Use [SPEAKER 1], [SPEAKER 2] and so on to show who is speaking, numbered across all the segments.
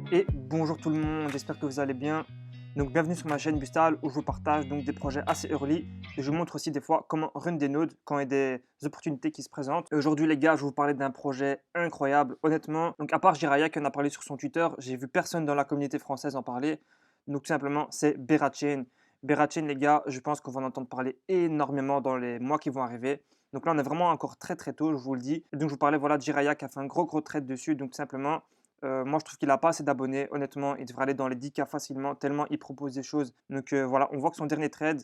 [SPEAKER 1] Et bonjour tout le monde, j'espère que vous allez bien. Donc bienvenue sur ma chaîne Bustal où je vous partage donc des projets assez early et je vous montre aussi des fois comment run des nodes quand il y a des opportunités qui se présentent. Et aujourd'hui les gars, je vais vous parler d'un projet incroyable, honnêtement. Donc à part Jiraya qui en a parlé sur son Twitter, j'ai vu personne dans la communauté française en parler. Donc tout simplement, c'est Berachain. Berachain les gars, je pense qu'on va en entendre parler énormément dans les mois qui vont arriver. Donc là, on est vraiment encore très très tôt, je vous le dis. Et donc je vous parlais voilà de Jiraya qui a fait un gros trade dessus. Donc tout simplement, moi, je trouve qu'il a pas assez d'abonnés. Honnêtement, il devrait aller dans les 10K facilement, tellement il propose des choses. Donc voilà, on voit que son dernier trade,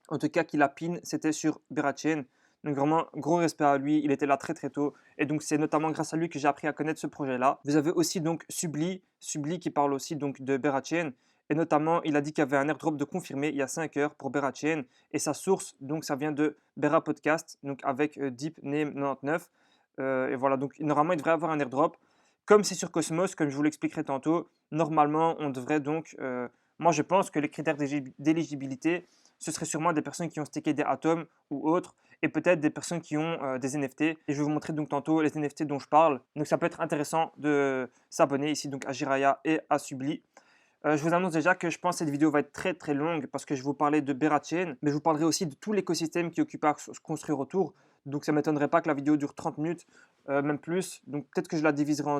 [SPEAKER 1] en tout cas qu'il a pin, c'était sur Berachain. Donc vraiment, gros respect à lui. Il était là très très tôt. Et donc c'est notamment grâce à lui que j'ai appris à connaître ce projet-là. Vous avez aussi donc Subli qui parle aussi donc de Berachain. Et notamment, il a dit qu'il y avait un airdrop de confirmé il y a 5 heures pour Berachain. Et sa source, donc ça vient de Bera Podcast, donc avec Deep Name 99. Et voilà, donc normalement, il devrait avoir un airdrop. Comme c'est sur Cosmos, comme je vous l'expliquerai tantôt, normalement, on devrait donc. Moi, je pense que les critères d'éligibilité, ce serait sûrement des personnes qui ont stacké des atomes ou autres, et peut-être des personnes qui ont des NFT. Et je vais vous montrer donc tantôt les NFT dont je parle. Donc, ça peut être intéressant de s'abonner ici donc à Jiraya et à Subli. Je vous annonce déjà que je pense que cette vidéo va être très très longue parce que je vais vous parler de Berachain, mais je vous parlerai aussi de tout l'écosystème qui occupe à se construire autour. Donc ça ne m'étonnerait pas que la vidéo dure 30 minutes, même plus. Donc peut-être que je la diviserai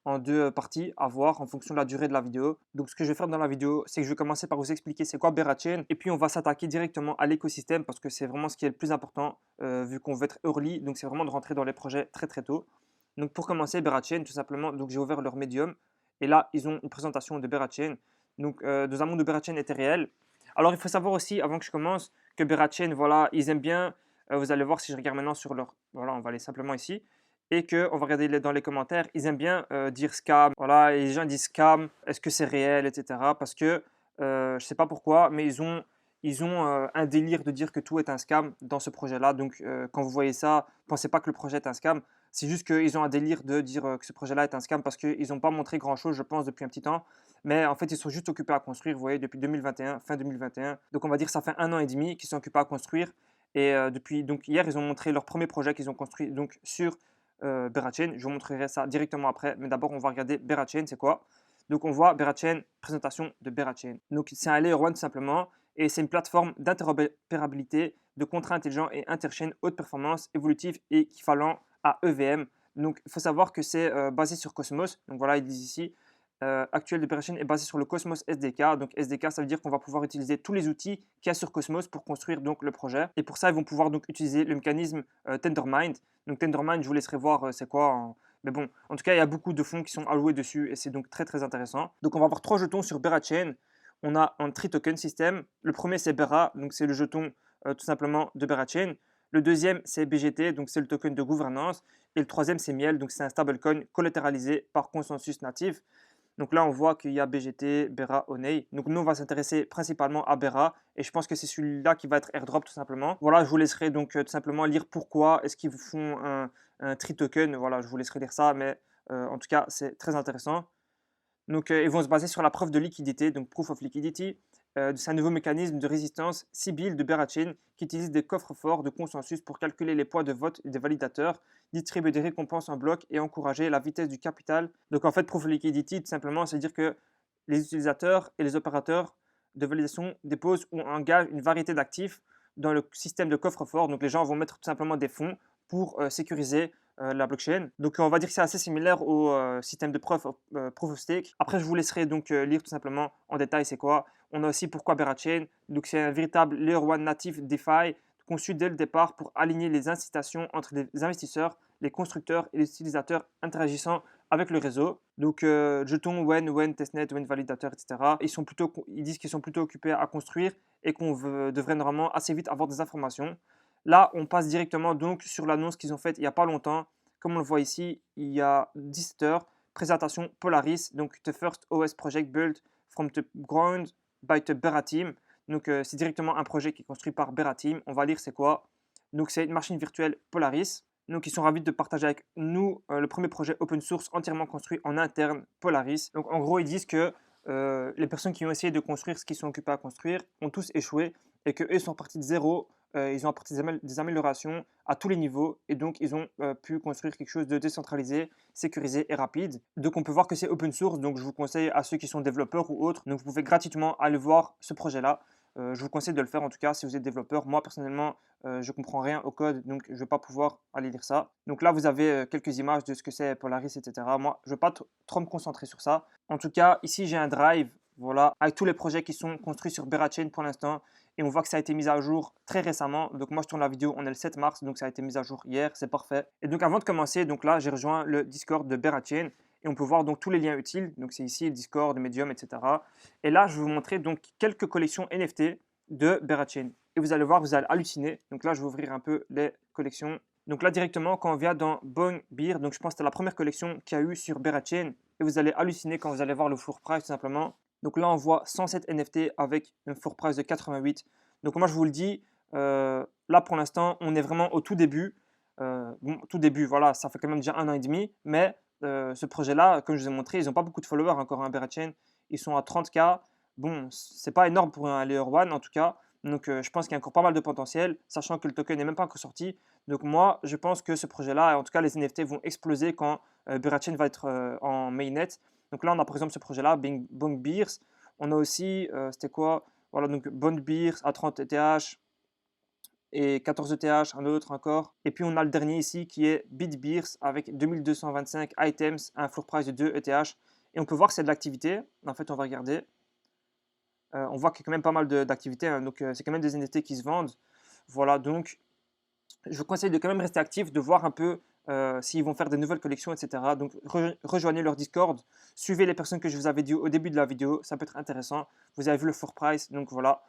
[SPEAKER 1] en deux parties à voir en fonction de la durée de la vidéo. Donc ce que je vais faire dans la vidéo, c'est que je vais commencer par vous expliquer c'est quoi Berachain et puis on va s'attaquer directement à l'écosystème parce que c'est vraiment ce qui est le plus important vu qu'on veut être early. Donc c'est vraiment de rentrer dans les projets très très tôt. Donc pour commencer, Berachain, tout simplement, donc j'ai ouvert leur Medium. Et là, ils ont une présentation de Berachain. Donc, deux amours de Berachain étaient réels. Alors, il faut savoir aussi, avant que je commence, que Berachain, voilà, ils aiment bien. Vous allez voir si je regarde maintenant sur leur. Voilà, on va aller simplement ici. Et que, on va regarder dans les commentaires, ils aiment bien dire scam. Voilà, et les gens disent scam, est-ce que c'est réel, etc. Parce que, je ne sais pas pourquoi, mais ils ont un délire de dire que tout est un scam dans ce projet-là. Donc, quand vous voyez ça, pensez pas que le projet est un scam. C'est juste qu'ils ont un délire de dire que ce projet-là est un scam parce qu'ils n'ont pas montré grand-chose, je pense, depuis un petit temps. Mais en fait, ils sont juste occupés à construire, vous voyez, depuis 2021, fin 2021. Donc, on va dire que ça fait 1 an et demi qu'ils sont occupés à construire. Et depuis, donc hier, ils ont montré leur premier projet qu'ils ont construit donc, sur Berachain. Je vous montrerai ça directement après. Mais d'abord, on va regarder Berachain, c'est quoi? Donc, on voit Berachain, présentation de Berachain. Donc, c'est un Layer 1 tout simplement. Et c'est une plateforme d'interopérabilité de contrats intelligents et interchain haute performance, évolutive et équivalent à EVM. Donc, il faut savoir que c'est basé sur Cosmos. Donc, voilà, ils disent ici, actuel d'opération est basé sur le Cosmos SDK. Donc, SDK, ça veut dire qu'on va pouvoir utiliser tous les outils qu'il y a sur Cosmos pour construire donc le projet. Et pour ça, ils vont pouvoir donc utiliser le mécanisme Tendermint. Donc, Tendermint, je vous laisserai voir c'est quoi. Mais bon, en tout cas, il y a beaucoup de fonds qui sont alloués dessus et c'est donc très très intéressant. Donc, on va avoir 3 jetons sur Berachain. On a un Tree Token System. Le premier, c'est Bera, donc c'est le jeton tout simplement de Berachain. Le deuxième, c'est BGT, donc c'est le token de gouvernance. Et le troisième, c'est Miel, donc c'est un stablecoin collatéralisé par consensus natif. Donc là, on voit qu'il y a BGT, Bera, Oney. Donc nous, on va s'intéresser principalement à Bera. Et je pense que c'est celui-là qui va être airdrop tout simplement. Voilà, je vous laisserai donc tout simplement lire pourquoi est-ce qu'ils vous font un tree token. Voilà, je vous laisserai lire ça. Mais en tout cas, c'est très intéressant. Donc, ils vont se baser sur la preuve de liquidité, donc Proof of Liquidity. C'est un nouveau mécanisme de résistance Sibyl de Berachain qui utilise des coffres forts de consensus pour calculer les poids de vote des validateurs, distribuer des récompenses en bloc et encourager la vitesse du capital. Donc, en fait, Proof of Liquidity, tout simplement, c'est dire que les utilisateurs et les opérateurs de validation déposent ou engagent une variété d'actifs dans le système de coffre fort. Donc, les gens vont mettre tout simplement des fonds pour sécuriser la blockchain. Donc on va dire que c'est assez similaire au système de proof of stake. Après je vous laisserai donc lire tout simplement en détail c'est quoi. On a aussi pourquoi Berachain. Donc c'est un véritable Layer 1 natif DeFi conçu dès le départ pour aligner les incitations entre les investisseurs, les constructeurs et les utilisateurs interagissant avec le réseau. Donc jetons when, testnet, when validateur, etc. Ils disent qu'ils sont plutôt occupés à construire et qu'on devrait normalement assez vite avoir des informations. Là, on passe directement donc sur l'annonce qu'ils ont faite il n'y a pas longtemps. Comme on le voit ici, il y a 17 heures, présentation Polaris, donc the first OS project built from the ground by the Bera team. Donc c'est directement un projet qui est construit par Bera team. On va lire c'est quoi. Donc c'est une machine virtuelle Polaris. Donc ils sont ravis de partager avec nous le premier projet open source entièrement construit en interne Polaris. Donc en gros ils disent que les personnes qui ont essayé de construire ce qu'ils sont occupés à construire ont tous échoué et qu'eux sont partis de zéro ils ont apporté des améliorations à tous les niveaux et donc ils ont pu construire quelque chose de décentralisé, sécurisé et rapide. Donc on peut voir que c'est open source, donc je vous conseille à ceux qui sont développeurs ou autres, donc vous pouvez gratuitement aller voir ce projet-là. Je vous conseille de le faire en tout cas si vous êtes développeur. Moi personnellement, je comprends rien au code, donc je ne vais pas pouvoir aller lire ça. Donc là, vous avez quelques images de ce que c'est Polaris, etc. Moi, je ne vais pas trop me concentrer sur ça. En tout cas, ici, j'ai un drive, voilà, avec tous les projets qui sont construits sur Berachain pour l'instant. Et on voit que ça a été mis à jour très récemment. Donc moi, je tourne la vidéo, on est le 7 mars, donc ça a été mis à jour hier, c'est parfait. Et donc avant de commencer, donc là, j'ai rejoint le Discord de Berachain. Et on peut voir donc tous les liens utiles. Donc c'est ici le Discord, Medium, etc. Et là, je vais vous montrer donc quelques collections NFT de Berachain. Et vous allez voir, vous allez halluciner. Donc là, je vais ouvrir un peu les collections. Donc là, directement, quand on vient dans Bong Beer, donc je pense que c'était la première collection qu'il y a eu sur Berachain. Et vous allez halluciner quand vous allez voir le floor price tout simplement. Donc là, on voit 107 NFT avec un floor price de 88. Donc moi, je vous le dis, là pour l'instant, on est vraiment au tout début. Bon, tout début, voilà, ça fait quand même déjà 1 an et demi. Mais ce projet-là, comme je vous ai montré, ils n'ont pas beaucoup de followers encore, un Berachain. Ils sont à 30K. Bon, c'est pas énorme pour un Layer 1 en tout cas. Donc je pense qu'il y a encore pas mal de potentiel, sachant que le token n'est même pas encore sorti. Donc moi, je pense que ce projet-là, en tout cas les NFT vont exploser quand Berachain va être en mainnet. Donc là, on a par exemple ce projet-là, Bong Beers. On a aussi, c'était quoi? Voilà, donc Bond Beers à 30 ETH et 14 ETH, un autre encore. Et puis on a le dernier ici qui est BitBeers avec 2225 items, un floor price de 2 ETH. Et on peut voir que c'est de l'activité. En fait, on va regarder. On voit qu'il y a quand même pas mal d'activités, hein, donc c'est quand même des NFT qui se vendent. Voilà, donc je vous conseille de quand même rester actif, de voir un peu s'ils vont faire des nouvelles collections, etc. Donc rejoignez leur Discord, suivez les personnes que je vous avais dit au début de la vidéo, ça peut être intéressant. Vous avez vu le floor price, donc voilà.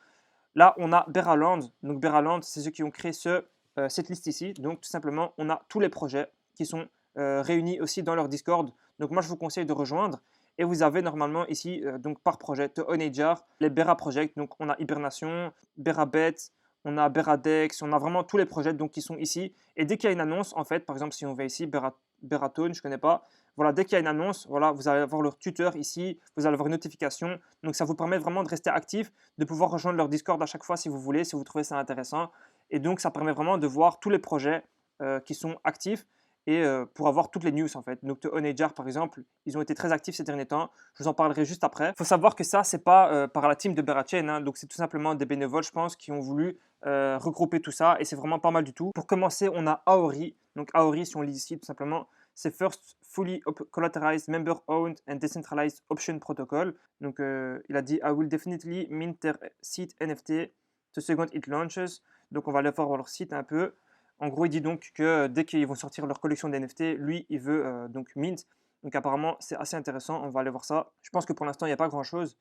[SPEAKER 1] Là, on a Beraland. Donc Beraland, c'est ceux qui ont créé cette liste ici. Donc tout simplement, on a tous les projets qui sont réunis aussi dans leur Discord. Donc moi, je vous conseille de rejoindre. Et vous avez normalement ici, donc par projet, Onager, les Bera Project. Donc on a Hibernation, Berabet, on a Beradex, on a vraiment tous les projets donc, qui sont ici. Et dès qu'il y a une annonce, en fait, par exemple, si on va ici, Beratone, je ne connais pas, voilà, dès qu'il y a une annonce, voilà, vous allez avoir leur tuteur ici, vous allez avoir une notification. Donc ça vous permet vraiment de rester actif, de pouvoir rejoindre leur Discord à chaque fois si vous voulez, si vous trouvez ça intéressant. Et donc ça permet vraiment de voir tous les projets qui sont actifs et pour avoir toutes les news en fait. Donc Onager par exemple, ils ont été très actifs ces derniers temps. Je vous en parlerai juste après. Il faut savoir que ça, c'est pas par la team de Berachain, hein, donc c'est tout simplement des bénévoles, je pense, qui ont voulu regrouper tout ça et c'est vraiment pas mal du tout. Pour commencer, on a Aori. Donc Aori, si on lit ici tout simplement, c'est First Fully Collateralized Member-Owned and Decentralized Option Protocol. Donc il a dit I will definitely mint their seed NFT the second it launches. Donc on va aller voir leur site un peu. En gros, il dit donc que dès qu'ils vont sortir leur collection d'NFT, lui, il veut donc mint. Donc apparemment, c'est assez intéressant. On va aller voir ça. Je pense que pour l'instant, il n'y a pas grand-chose.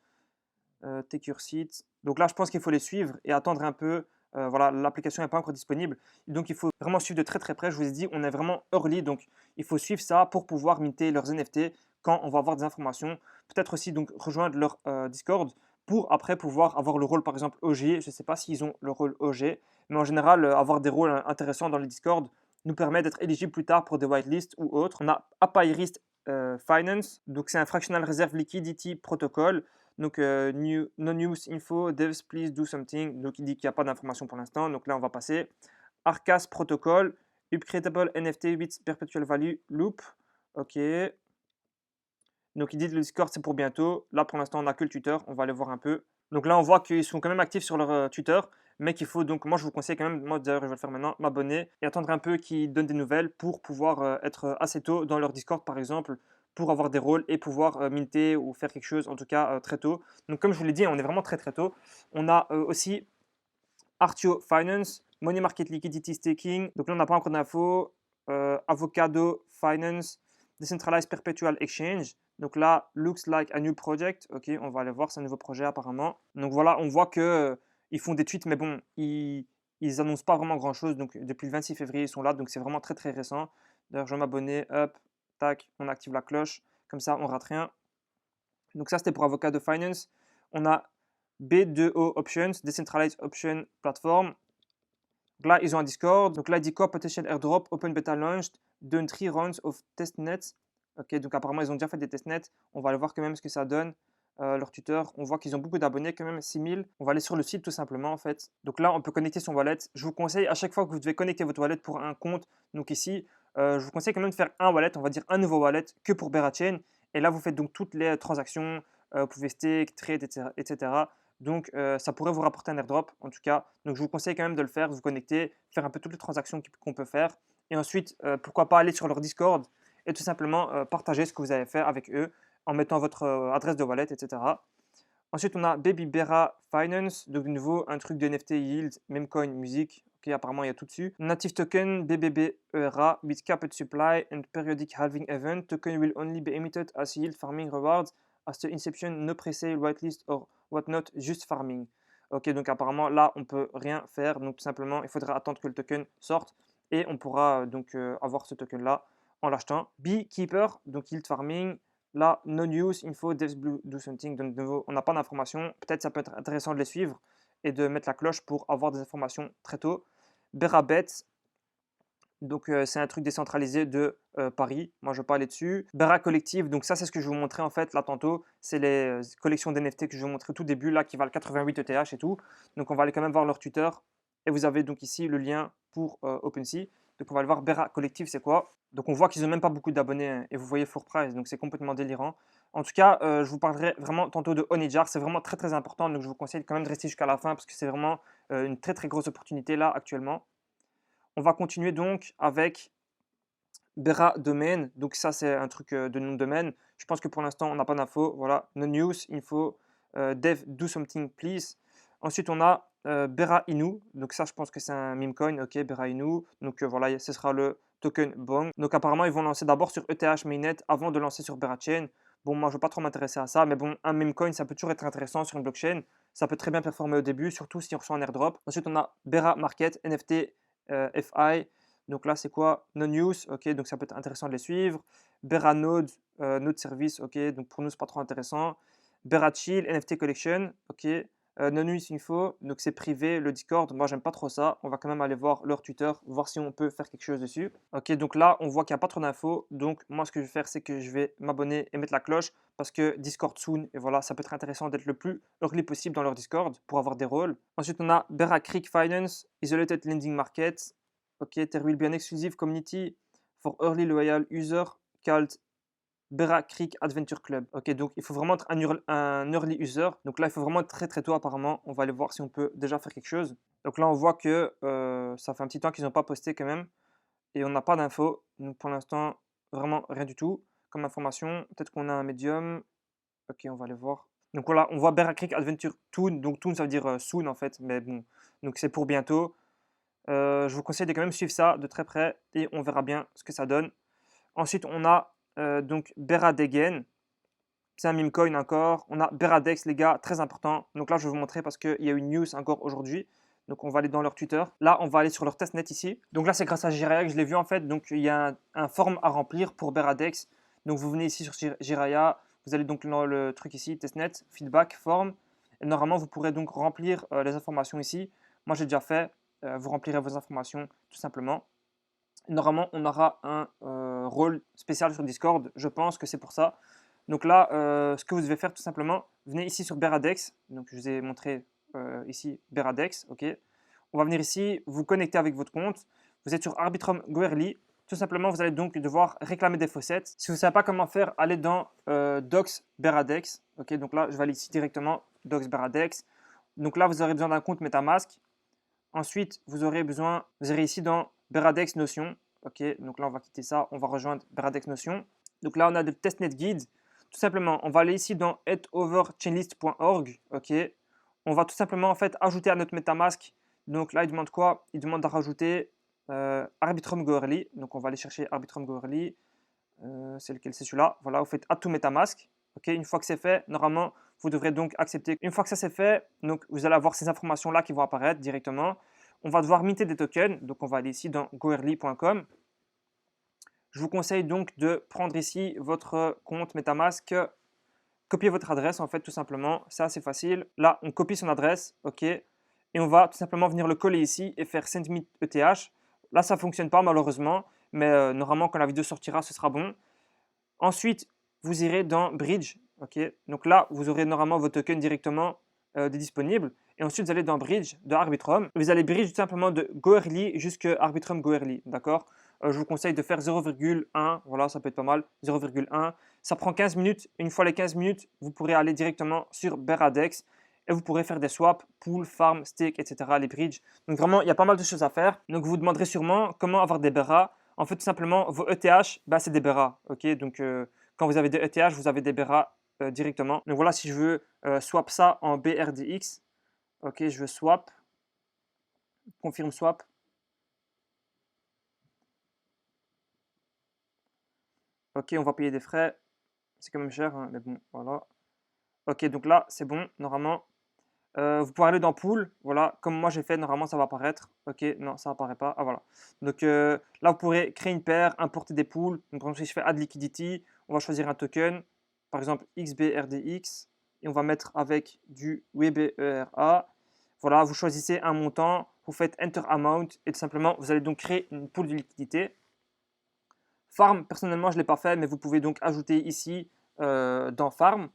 [SPEAKER 1] Take your seat. Donc là, je pense qu'il faut les suivre et attendre un peu. Voilà, l'application n'est pas encore disponible. Donc il faut vraiment suivre de très très près. Je vous ai dit, on est vraiment early. Donc il faut suivre ça pour pouvoir minter leurs NFT quand on va avoir des informations. Peut-être aussi donc rejoindre leur Discord pour après pouvoir avoir le rôle par exemple OG. Je ne sais pas s'ils ont le rôle OG, mais en général, avoir des rôles intéressants dans les Discord nous permet d'être éligible plus tard pour des whitelists ou autres. On a Apairist Finance, donc c'est un Fractional Reserve Liquidity Protocol. Donc, no news info, devs please do something. Donc, il dit qu'il n'y a pas d'informations pour l'instant. Donc là, on va passer. Arcas Protocol, Upgradable NFT with Perpetual Value Loop. OK. Donc, il dit que le Discord, c'est pour bientôt. Là, pour l'instant, on n'a que le tuteur. On va aller voir un peu. Donc là, on voit qu'ils sont quand même actifs sur leur tuteur. Mais qu'il faut donc, moi, je vous conseille quand même, moi d'ailleurs, je vais le faire maintenant, m'abonner et attendre un peu qu'ils donnent des nouvelles pour pouvoir être assez tôt dans leur Discord, par exemple, pour avoir des rôles et pouvoir minter ou faire quelque chose, en tout cas très tôt. Donc comme je vous l'ai dit, on est vraiment très très tôt. On a aussi Artio Finance, Money Market Liquidity Staking. Donc là, on n'a pas encore d'infos. Avocado Finance, Decentralized Perpetual Exchange. Donc là, looks like a new project. Ok, on va aller voir, c'est un nouveau projet apparemment. Donc voilà, on voit que ils font des tweets, mais bon, ils annoncent pas vraiment grand chose. Donc depuis le 26 février, ils sont là, donc c'est vraiment très très récent. D'ailleurs, je vais m'abonner, hop, tac, on active la cloche, comme ça on rate rien. Donc ça c'était pour Avocado Finance. On a B2O Options, Decentralized Option Platform. Donc là, ils ont un Discord. Donc là, il dit quoi? Potential airdrop, open beta launched, done 3 rounds of testnets. Ok, donc apparemment, ils ont déjà fait des testnets. On va aller voir quand même ce que ça donne. leur Twitter. On voit qu'ils ont beaucoup d'abonnés quand même, 6000. On va aller sur le site tout simplement en fait. Donc là, on peut connecter son wallet. Je vous conseille à chaque fois que vous devez connecter votre wallet pour un compte, donc ici, je vous conseille quand même de faire un wallet, on va dire un nouveau wallet que pour Berachain. Et là, vous faites donc toutes les transactions, vous pouvez stake, trade, etc. etc. Donc, ça pourrait vous rapporter un airdrop en tout cas. Donc, je vous conseille quand même de le faire, vous connecter, faire un peu toutes les transactions qu'on peut faire. Et ensuite, pourquoi pas aller sur leur Discord et tout simplement partager ce que vous avez fait avec eux en mettant votre adresse de wallet, etc. Ensuite, on a Baby Bera Finance, donc de nouveau un truc de NFT yield, Memecoin, musique. Ok, apparemment il y a tout dessus. Native token BBB-ERA with capped supply and periodic halving event. Token will only be emitted as yield farming rewards. As the inception, no pre-sale, whitelist or whatnot, just farming. Ok, donc apparemment là on peut rien faire. Donc tout simplement, il faudra attendre que le token sorte et on pourra donc avoir ce token là en l'achetant. Beekeeper, donc yield farming. Là, no news, info, devs do something. Donc, de nouveau, on n'a pas d'informations. Peut-être ça peut être intéressant de les suivre et de mettre la cloche pour avoir des informations très tôt. Berabet, donc c'est un truc décentralisé de Paris. Moi, je vais pas aller dessus. Bera Collective, donc ça, c'est ce que je vais vous montrer en fait là tantôt. C'est les collections d'NFT que je vais vous montrer au tout début, là, qui valent 88 ETH et tout. Donc, on va aller quand même voir leur Twitter. Et vous avez donc ici le lien pour OpenSea. Donc, on va le voir. Bera Collective, c'est quoi? Donc, on voit qu'ils n'ont même pas beaucoup d'abonnés hein, et vous voyez floor price. Donc, c'est complètement délirant. En tout cas, je vous parlerai vraiment tantôt de Honeyjar. C'est vraiment très très important. Donc, je vous conseille quand même de rester jusqu'à la fin parce que c'est vraiment une très très grosse opportunité là actuellement. On va continuer donc avec Bera Domain. Donc ça, c'est un truc de nom de domaine. Je pense que pour l'instant, on n'a pas d'infos. Voilà, no news, info, dev, do something, please. Ensuite, on a Bera Inu. Donc ça, je pense que c'est un meme coin. Ok, Bera Inu. Donc voilà, ce sera le token Bong. Donc apparemment, ils vont lancer d'abord sur ETH Mainnet avant de lancer sur Berachain. Bon, moi, je ne vais pas trop m'intéresser à ça. Mais bon, un meme coin, ça peut toujours être intéressant sur une blockchain. Ça peut très bien performer au début, surtout si on reçoit un airdrop. Ensuite, on a Bera Market, NFT, FI. Donc là, c'est quoi? No news, ok, donc ça peut être intéressant de les suivre. Bera Node, Node Service, ok, donc pour nous, c'est pas trop intéressant. Bera Chill, NFT Collection, ok. No news info, donc c'est privé, le Discord, moi j'aime pas trop ça. On va quand même aller voir leur Twitter, voir si on peut faire quelque chose dessus. Ok, donc là, on voit qu'il n'y a pas trop d'infos. Donc moi, ce que je vais faire, c'est que je vais m'abonner et mettre la cloche parce que Discord soon, et voilà, ça peut être intéressant d'être le plus early possible dans leur Discord pour avoir des rôles. Ensuite, on a Bera Creek Finance, Isolated Lending Market. Ok, there will be an exclusive community for early loyal user called Bera Creek Adventure Club. Ok, donc il faut vraiment être un early user. Donc là, il faut vraiment être très très tôt apparemment. On va aller voir si on peut déjà faire quelque chose. Donc là, on voit que ça fait un petit temps qu'ils n'ont pas posté quand même. Et on n'a pas d'infos. Donc pour l'instant, vraiment rien du tout comme information. Peut-être qu'on a un médium. Ok, on va aller voir. Donc voilà, on voit Bera Creek Adventure Toon. Donc Toon, ça veut dire soon en fait. Mais bon, donc c'est pour bientôt. Je vous conseille de quand même suivre ça de très près et on verra bien ce que ça donne. Ensuite, on a donc Beradegen. C'est un meme coin encore. On a Beradex, les gars, très important. Donc là, je vais vous montrer parce qu'il y a une news encore aujourd'hui. Donc on va aller dans leur Twitter. Là, on va aller sur leur testnet ici. Donc là, c'est grâce à Jiraya que je l'ai vu en fait. Donc il y a un form à remplir pour Beradex. Donc vous venez ici sur Jiraya. Vous allez donc dans le truc ici, testnet, feedback, form. Et normalement, vous pourrez donc remplir les informations ici. Moi, j'ai déjà fait. Vous remplirez vos informations tout simplement. Normalement, on aura un rôle spécial sur Discord. Je pense que c'est pour ça. Donc là, ce que vous devez faire tout simplement, venez ici sur Beradex. Donc je vous ai montré ici Beradex. Ok. On va venir ici, vous connecter avec votre compte. Vous êtes sur Arbitrum Goerli. Tout simplement, vous allez donc devoir réclamer des faucets. Si vous ne savez pas comment faire, allez dans Docs Beradex. Ok. Donc là, je vais aller ici directement Docs Beradex. Donc là, vous aurez besoin d'un compte MetaMask. Ensuite, vous irez ici dans Beradex Notion. Ok, donc là, on va quitter ça. On va rejoindre Beradex Notion. Donc là, on a le testnet guide. Tout simplement, on va aller ici dans headoverchainlist.org. Ok, on va tout simplement en fait ajouter à notre MetaMask. Donc là, il demande quoi? Il demande de rajouter Arbitrum Goerli. Donc on va aller chercher Arbitrum Goerli. C'est lequel? C'est celui-là. Voilà, vous faites Add to MetaMask. Ok, une fois que c'est fait, normalement, vous devrez donc accepter. Une fois que ça c'est fait, donc vous allez avoir ces informations-là qui vont apparaître directement. On va devoir minter des tokens. Donc on va aller ici dans goerli.com. Je vous conseille donc de prendre ici votre compte MetaMask, copier votre adresse en fait tout simplement. C'est assez facile. Là, on copie son adresse, ok, et on va tout simplement venir le coller ici et faire send me ETH. Là, ça ne fonctionne pas malheureusement, mais normalement quand la vidéo sortira, ce sera bon. Ensuite, vous irez dans Bridge. Ok, donc là, vous aurez normalement vos tokens directement des disponibles. Et ensuite, vous allez dans Bridge de Arbitrum. Vous allez bridge tout simplement de Goerli jusqu'à Arbitrum Goerli. D'accord. Je vous conseille de faire 0,1. Voilà, ça peut être pas mal. 0,1. Ça prend 15 minutes. Une fois les 15 minutes, vous pourrez aller directement sur Beradex et vous pourrez faire des swaps, pool, farm, stake, etc. Les bridges. Donc vraiment, il y a pas mal de choses à faire. Donc vous vous demanderez sûrement comment avoir des Bera. En fait, tout simplement, vos ETH, bah, c'est des Bera. Ok, donc quand vous avez des ETH, vous avez des Bera directement. Donc voilà, si je veux swap ça en BRDX, ok, je veux swap, confirme swap. Ok, on va payer des frais, c'est quand même cher, hein, mais bon, voilà. Ok, donc là, c'est bon, normalement. Vous pouvez aller dans pool, voilà, comme moi j'ai fait, normalement ça va apparaître. Ok, non, ça apparaît pas. Ah voilà. Donc là, vous pourrez créer une paire, importer des pools. Donc par exemple, si je fais add liquidity, on va choisir un token, par exemple XBRDX, et on va mettre avec du WBERA. Voilà, vous choisissez un montant, vous faites enter amount, et tout simplement, vous allez donc créer une pool de liquidité. Farm, personnellement, je ne l'ai pas fait, mais vous pouvez donc ajouter ici dans Farm.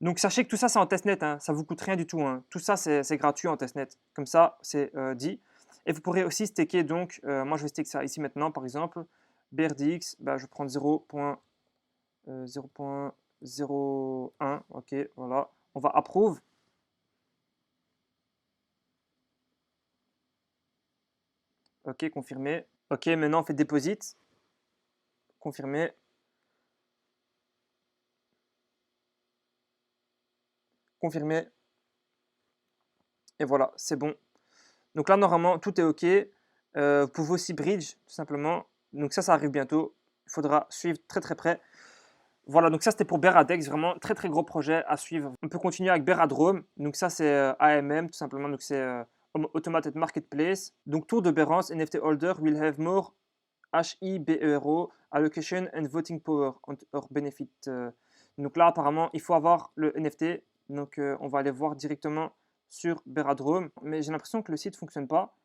[SPEAKER 1] Donc sachez que tout ça c'est en testnet, hein, ça ne vous coûte rien du tout, hein. Tout ça c'est gratuit en testnet, comme ça c'est dit. Et vous pourrez aussi staker, donc moi je vais staker ça ici maintenant par exemple, BRDX, bah, je vais prendre 0.01, ok, voilà, on va approve, ok, confirmer, ok, maintenant on fait deposit, confirmer, confirmer, et voilà, c'est bon. Donc là normalement tout est ok, vous pouvez aussi bridge tout simplement, donc ça arrive bientôt, il faudra suivre très très près. Voilà, donc ça c'était pour Beradex, vraiment très très gros projet à suivre. On peut continuer avec Beradrome, donc ça c'est AMM tout simplement, donc c'est Automated Marketplace. Donc tour de Berance, NFT holder will have more HIBERO, allocation and voting power or benefit. Donc là apparemment il faut avoir le NFT, donc on va aller voir directement sur Beradrome, mais j'ai l'impression que le site ne fonctionne pas,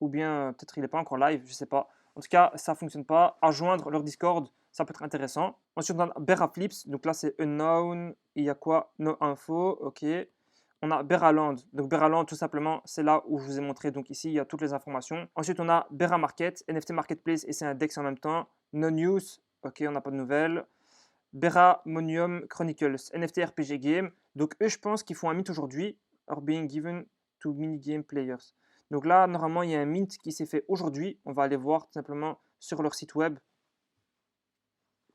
[SPEAKER 1] ou bien peut-être il n'est pas encore live, je sais pas. En tout cas, ça fonctionne pas. À joindre leur Discord, ça peut être intéressant. Ensuite, on a Beraflips, donc là c'est unknown. Il y a quoi? No info, ok. On a Beraland, donc Beraland tout simplement, c'est là où je vous ai montré. Donc ici, il y a toutes les informations. Ensuite, on a Bera Market, NFT Marketplace et c'est un DEX en même temps. No news, ok, on n'a pas de nouvelles. Bera Monium Chronicles, NFT RPG Game. Donc eux, je pense qu'ils font un mythe aujourd'hui, are being given to minigame players. Donc là, normalement, il y a un mint qui s'est fait aujourd'hui. On va aller voir tout simplement sur leur site web.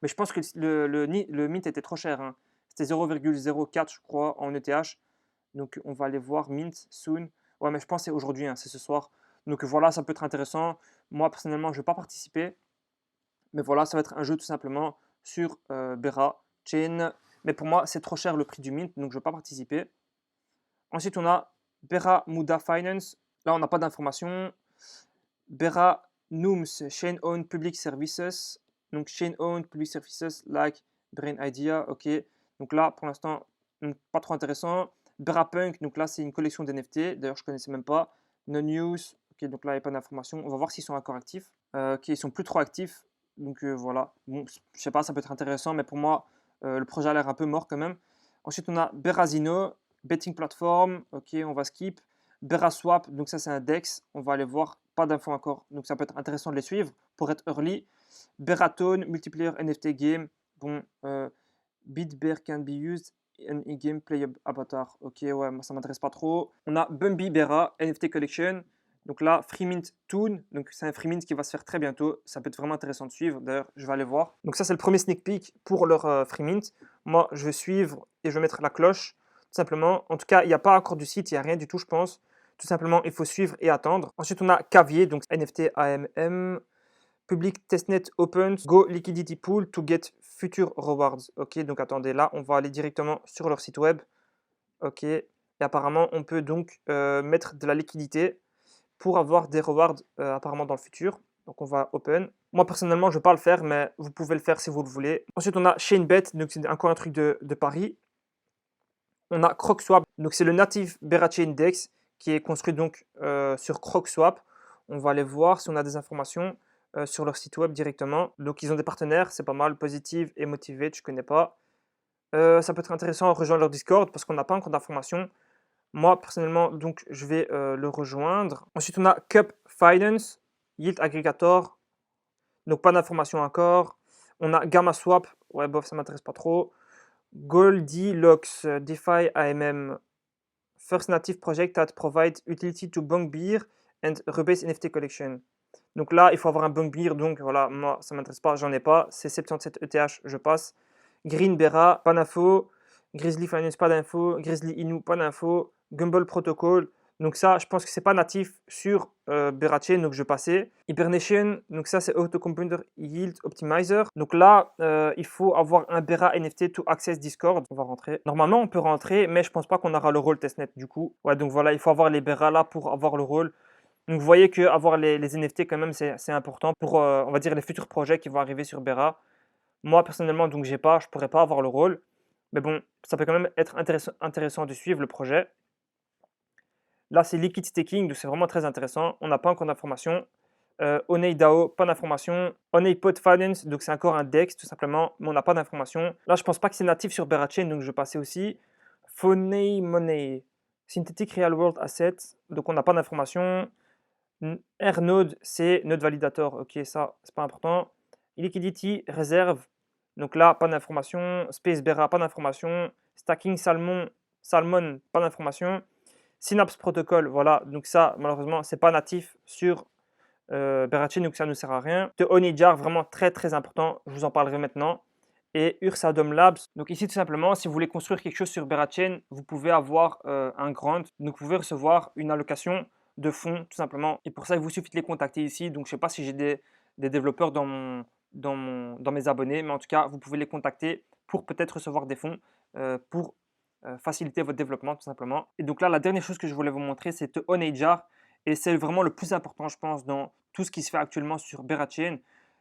[SPEAKER 1] Mais je pense que le mint était trop cher, hein. C'était 0,04, je crois, en ETH. Donc on va aller voir mint soon. Ouais, mais je pense que c'est aujourd'hui, hein, c'est ce soir. Donc voilà, ça peut être intéressant. Moi, personnellement, je ne vais pas participer. Mais voilà, ça va être un jeu tout simplement sur Bera Chain. Mais pour moi, c'est trop cher le prix du mint, donc je ne vais pas participer. Ensuite, on a Bera Muda Finance. Là, on n'a pas d'informations. Bera Nooms, Chain Owned Public Services. Donc, Chain Owned Public Services like Brain Idea. Ok. Donc là, pour l'instant, pas trop intéressant. Bera Punk. Donc là, c'est une collection d'NFT. D'ailleurs, je ne connaissais même pas. No News. Ok, donc là, il n'y a pas d'informations. On va voir s'ils sont encore actifs. Ok, ils sont plus trop actifs. Donc voilà. Bon, je sais pas, ça peut être intéressant, mais pour moi, le projet a l'air un peu mort quand même. Ensuite, on a Berazino, Betting Platform. Ok, on va skip. Beraswap, donc ça c'est un DEX, on va aller voir, pas d'infos encore, donc ça peut être intéressant de les suivre pour être early. Beratone, Multiplayer NFT Game, bon, BitBear can be used in in-game playable avatar, ok, ouais, moi ça m'intéresse pas trop. On a Bumby Bera, NFT Collection, donc là, Freemint Toon, donc c'est un Freemint qui va se faire très bientôt, ça peut être vraiment intéressant de suivre, d'ailleurs je vais aller voir. Donc ça c'est le premier sneak peek pour leur Freemint, moi je vais suivre et je vais mettre la cloche, tout simplement. En tout cas, il n'y a pas encore du site, il n'y a rien du tout, je pense. Tout simplement, il faut suivre et attendre. Ensuite, on a Cavier, donc NFT AMM. Public Testnet Opens Go Liquidity Pool to get future rewards. Ok, donc attendez, là, on va aller directement sur leur site web. Ok, et apparemment, on peut donc mettre de la liquidité pour avoir des rewards apparemment dans le futur. Donc, on va open. Moi, personnellement, je ne vais pas le faire, mais vous pouvez le faire si vous le voulez. Ensuite, on a Chainbet, donc c'est encore un truc de Paris. On a CrocSwap, donc c'est le native Berace Index qui est construit donc sur CrocSwap. On va aller voir si on a des informations sur leur site web directement. Donc ils ont des partenaires, c'est pas mal. Positive et Motivate, je connais pas. Ça peut être intéressant de rejoindre leur Discord parce qu'on n'a pas encore d'informations. Moi, personnellement, donc, je vais le rejoindre. Ensuite, on a Cup Finance, Yield Aggregator, donc pas d'informations encore. On a Gamma Swap, ouais, bof, ça m'intéresse pas trop. Goldilocks, DeFi AMM, First Native Project that provides utility to Bunk Beer and Rebase NFT Collection. Donc là, il faut avoir un Bunk Beer, donc voilà, moi, ça m'intéresse pas, j'en ai pas. C'est 77 ETH, je passe. Green Bera, pas d'info. Grizzly Finance, pas d'info. Grizzly Inu, pas d'info. Gumble Protocol. Donc ça, je pense que c'est pas natif sur Berachain, donc je passais. Hibernation, donc ça c'est Autocomputer Yield Optimizer. Donc là, il faut avoir un Bera NFT to access Discord. On va rentrer. Normalement, on peut rentrer, mais je pense pas qu'on aura le rôle testnet du coup. Ouais, donc voilà, il faut avoir les Bera là pour avoir le rôle. Donc vous voyez que avoir les NFT quand même, c'est important pour, on va dire, les futurs projets qui vont arriver sur Bera. Moi, personnellement, donc j'ai pas, je pourrais pas avoir le rôle. Mais bon, ça peut quand même être intéressant de suivre le projet. Là, c'est Liquid Staking, donc c'est vraiment très intéressant. On n'a pas encore d'informations. Onei DAO, pas d'informations. Onei Pod Finance, donc c'est encore un DEX tout simplement, mais on n'a pas d'informations. Là, je pense pas que c'est natif sur Berachain, donc je vais passer aussi. Phonei Money, Synthetic Real World Asset, donc on n'a pas d'informations. Rnode, c'est Node Validator, ok, ça, c'est pas important. Liquidity Reserve, donc là, pas d'informations. Space Bera, pas d'informations. Stacking Salmon, pas d'informations. Synapse Protocol, voilà, donc ça, malheureusement, c'est pas natif sur Berachain, donc ça ne nous sert à rien. De Honeyjar, vraiment très très important, je vous en parlerai maintenant. Et Ursadom Labs, donc ici tout simplement, si vous voulez construire quelque chose sur Berachain, vous pouvez avoir un grant, donc vous pouvez recevoir une allocation de fonds tout simplement. Et pour ça, il vous suffit de les contacter ici. Donc je ne sais pas si j'ai des développeurs dans mes abonnés, mais en tout cas, vous pouvez les contacter pour peut-être recevoir des fonds pour faciliter votre développement tout simplement. Et donc là, la dernière chose que je voulais vous montrer, c'est Honeyjar. Et c'est vraiment le plus important, je pense, dans tout ce qui se fait actuellement sur Berachain.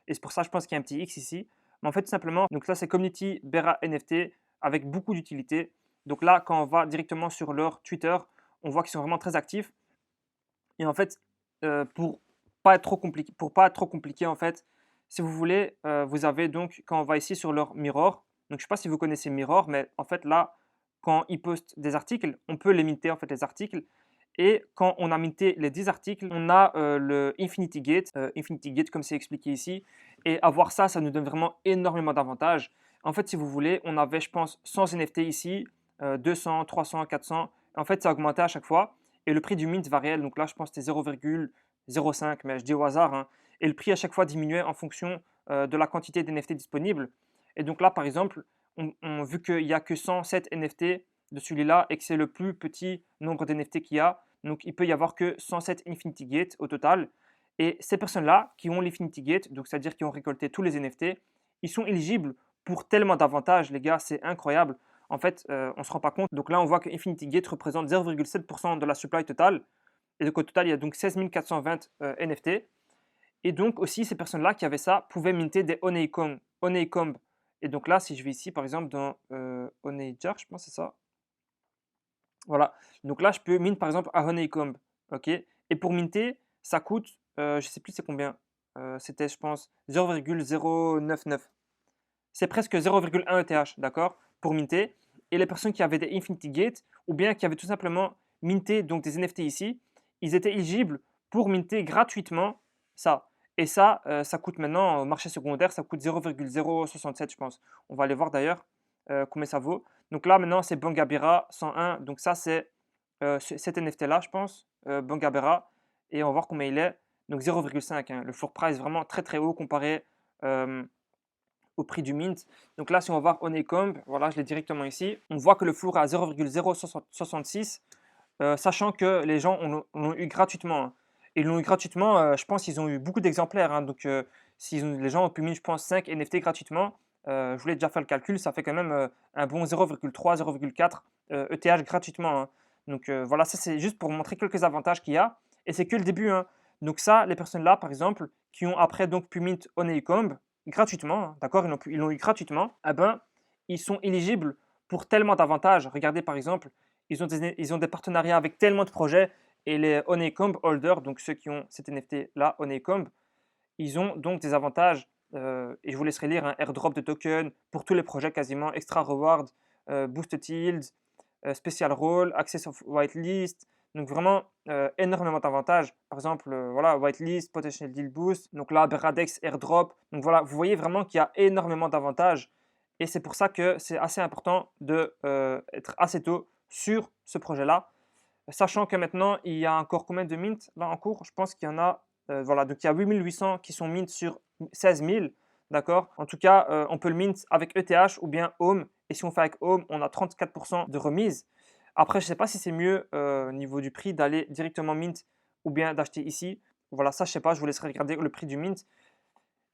[SPEAKER 1] Et c'est pour ça, je pense qu'il y a un petit X ici. Mais en fait, tout simplement, donc là, c'est Community Bera NFT avec beaucoup d'utilité. Donc là, quand on va directement sur leur Twitter, on voit qu'ils sont vraiment très actifs. Et en fait, pour pas être trop compliqué, en fait, si vous voulez, vous avez donc, quand on va ici sur leur Mirror, donc je ne sais pas si vous connaissez Mirror, mais en fait là, quand ils postent des articles, on peut les minter en fait les articles. Et quand on a minté les 10 articles, on a le Infinity Gate comme c'est expliqué ici. Et avoir ça, ça nous donne vraiment énormément d'avantages. En fait, si vous voulez, on avait, je pense, 100 NFT ici, 200, 300, 400. En fait, ça augmentait à chaque fois. Et le prix du mint variait. Donc là, je pense que c'était 0,05, mais je dis au hasard, hein. Et le prix à chaque fois diminuait en fonction de la quantité d'NFT disponibles. Et donc là, par exemple, vu qu'il n'y a que 107 NFT de celui-là et que c'est le plus petit nombre d'NFT qu'il y a, donc il peut y avoir que 107 Infinity Gate au total. Et ces personnes-là qui ont l'Infinity Gate, donc c'est-à-dire qui ont récolté tous les NFT, ils sont éligibles pour tellement d'avantages, les gars, c'est incroyable. En fait, on ne se rend pas compte. Donc là, on voit que Infinity Gate représente 0,7% de la supply totale. Et donc au total, il y a donc 16 420 NFT. Et donc aussi, ces personnes-là qui avaient ça pouvaient minter des Honeycomb. Et donc là, si je vais ici, par exemple, dans Honeyjar, je pense que c'est ça. Voilà. Donc là, je peux mint par exemple à Honeycomb. Ok. Et pour minter, ça coûte, je ne sais plus c'est combien. C'était, je pense, 0,099. C'est presque 0,1 ETH, d'accord, pour minter. Et les personnes qui avaient des Infinity Gate ou bien qui avaient tout simplement minté donc des NFT ici, ils étaient éligibles pour minter gratuitement ça. Et ça, ça coûte maintenant au marché secondaire, ça coûte 0,067, je pense. On va aller voir d'ailleurs combien ça vaut. Donc là, maintenant, c'est Bangabera 101. Donc ça, c'est cet NFT-là, je pense, Bangabera. Et on va voir combien il est. Donc 0,5. Hein. Le floor price vraiment très très haut comparé au prix du mint. Donc là, si on va voir Honeycomb, voilà, je l'ai directement ici. On voit que le floor est à 0,066, sachant que les gens l'ont eu gratuitement. Hein. Ils l'ont eu gratuitement, je pense qu'ils ont eu beaucoup d'exemplaires. Hein. Donc, les gens ont pu miner, je pense, 5 NFT gratuitement, je voulais déjà faire le calcul, ça fait quand même un bon 0,3, 0,4 ETH gratuitement. Hein. Donc voilà, ça c'est juste pour montrer quelques avantages qu'il y a. Et c'est que le début. Hein. Donc ça, les personnes là, par exemple, qui ont après donc pu mint Honeycomb gratuitement, hein, d'accord, ils l'ont eu gratuitement, eh ben, ils sont éligibles pour tellement d'avantages. Regardez par exemple, ils ont des partenariats avec tellement de projets et les Honeycomb holders, donc ceux qui ont cet NFT là, Honeycomb, ils ont donc des avantages et je vous laisserai lire un airdrop de tokens pour tous les projets quasiment, extra reward, boosted yields, special role, access of whitelist. Donc vraiment énormément d'avantages. Par exemple, voilà, whitelist, potential deal boost. Donc là, Beradex, airdrop. Donc voilà, vous voyez vraiment qu'il y a énormément d'avantages. Et c'est pour ça que c'est assez important de être assez tôt sur ce projet-là. Sachant que maintenant, il y a encore combien de mints là en cours? Je pense qu'il y en a, voilà, donc il y a 8800 qui sont mint sur 16 000, d'accord? En tout cas, on peut le mint avec ETH ou bien Home. Et si on fait avec Home, on a 34% de remise. Après, je ne sais pas si c'est mieux au niveau du prix d'aller directement mint ou bien d'acheter ici. Voilà, ça, je ne sais pas, je vous laisserai regarder le prix du mint.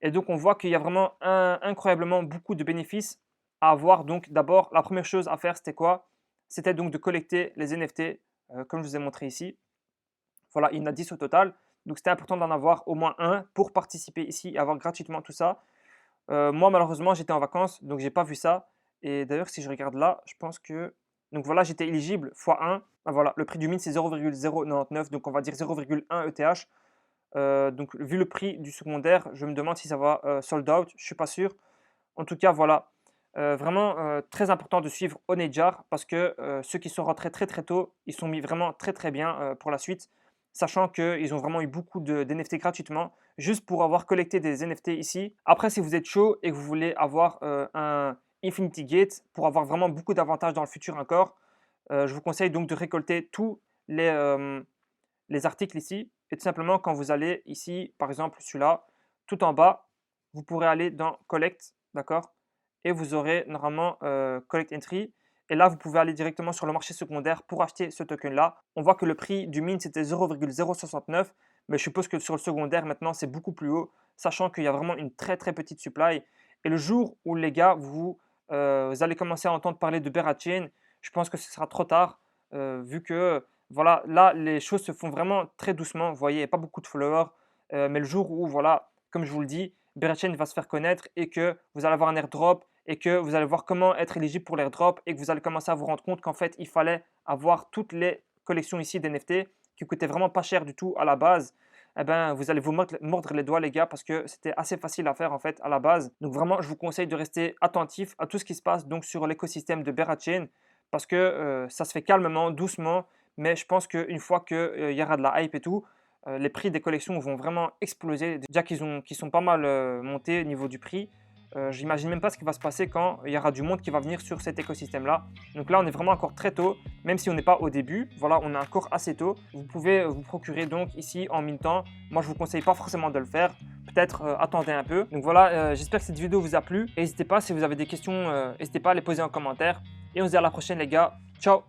[SPEAKER 1] Et donc, on voit qu'il y a vraiment incroyablement beaucoup de bénéfices à avoir. Donc, d'abord, la première chose à faire, c'était quoi? C'était donc de collecter les NFT, comme je vous ai montré ici. Voilà, il y en a 10 au total. Donc, c'était important d'en avoir au moins un pour participer ici et avoir gratuitement tout ça. Moi, malheureusement, j'étais en vacances, donc j'ai pas vu ça. Et d'ailleurs, si je regarde là, je pense que… Donc voilà, j'étais éligible x1. Ah, voilà, le prix du mint, c'est 0,099, donc on va dire 0,1 ETH. Donc, vu le prix du secondaire, je me demande si ça va sold out. Je ne suis pas sûr. En tout cas, voilà. Vraiment très important de suivre Onejar parce que ceux qui sont rentrés très très tôt, ils sont mis vraiment très très bien pour la suite, sachant qu'ils ont vraiment eu beaucoup d'NFT gratuitement, juste pour avoir collecté des NFT ici. Après, si vous êtes chaud et que vous voulez avoir un Infinity Gate pour avoir vraiment beaucoup d'avantages dans le futur encore, je vous conseille donc de récolter tous les articles ici. Et tout simplement, quand vous allez ici, par exemple celui-là, tout en bas, vous pourrez aller dans Collect, d'accord? Et vous aurez normalement Collect Entry. Et là, vous pouvez aller directement sur le marché secondaire pour acheter ce token-là. On voit que le prix du mint, c'était 0,069. Mais je suppose que sur le secondaire, maintenant, c'est beaucoup plus haut, sachant qu'il y a vraiment une très très petite supply. Et le jour où les gars, vous allez commencer à entendre parler de Bear Chain, je pense que ce sera trop tard, vu que voilà, là, les choses se font vraiment très doucement. Vous voyez, il n'y a pas beaucoup de followers. Mais le jour où, voilà, comme je vous le dis, Berachain va se faire connaître et que vous allez avoir un airdrop et que vous allez voir comment être éligible pour l'airdrop et que vous allez commencer à vous rendre compte qu'en fait, il fallait avoir toutes les collections ici d'NFT qui coûtaient vraiment pas cher du tout à la base. Eh ben, vous allez vous mordre les doigts, les gars, parce que c'était assez facile à faire en fait à la base. Donc vraiment, je vous conseille de rester attentif à tout ce qui se passe donc sur l'écosystème de Berachain parce que ça se fait calmement, doucement. Mais je pense qu'une fois qu'il y aura de la hype et tout, les prix des collections vont vraiment exploser. Déjà qu'ils sont pas mal montés au niveau du prix. J'imagine même pas ce qui va se passer quand il y aura du monde qui va venir sur cet écosystème-là. Donc là, on est vraiment encore très tôt, même si on n'est pas au début. Voilà, on est encore assez tôt. Vous pouvez vous procurer donc ici en mintant. Moi, je vous conseille pas forcément de le faire. Peut-être attendez un peu. Donc voilà, j'espère que cette vidéo vous a plu. N'hésitez pas, si vous avez des questions, n'hésitez pas à les poser en commentaire. Et on se dit à la prochaine, les gars. Ciao!